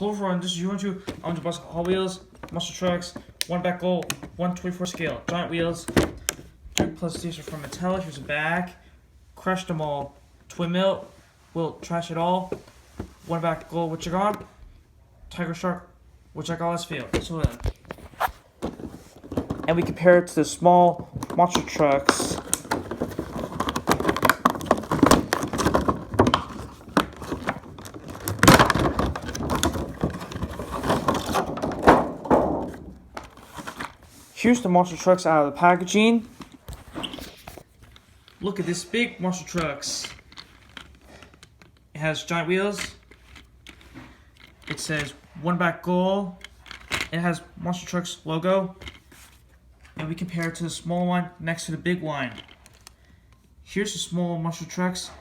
Hello everyone, this is you to I'm to bust Hot Wheels, Monster Trucks, one back goal, 124 scale, giant wheels, 2+ stations from Mattel. Here's a bag, crushed them all, twin mill, will trash it all, one back goal, what you got? Tiger Shark, which I got last field. So then, and we compare it to the small monster trucks. Here's the monster trucks out of the packaging. Look at this big monster trucks. It has giant wheels. It says one back goal. It has monster trucks logo. And we compare it to the small one next to the big one. Here's the small monster trucks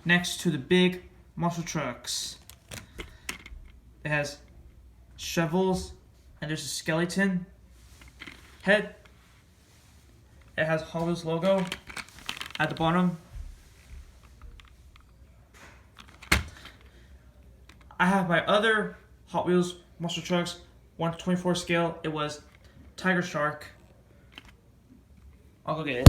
next to the big monster trucks. It has shovels and there's a skeleton head. It has Hot Wheels logo at the bottom. I have my other Hot Wheels monster trucks 1/24 scale. It was Tiger Shark. I'll go get it.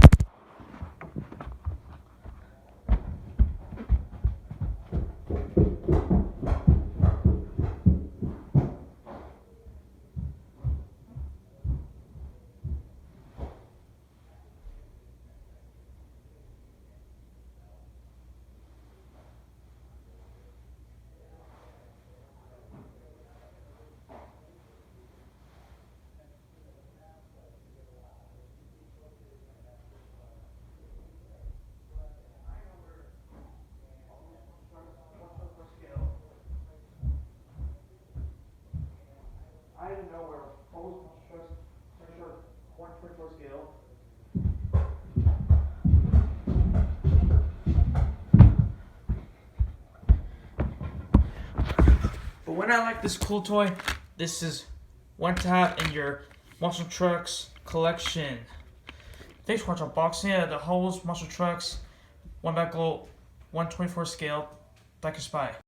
I didn't know where all those monster trucks 1/24 scale. But when I like this cool toy, this is one to have in your monster trucks collection. Thanks for watching unboxing of the Hot Wheels monster trucks, one back goal, 1/24 scale, like a spy.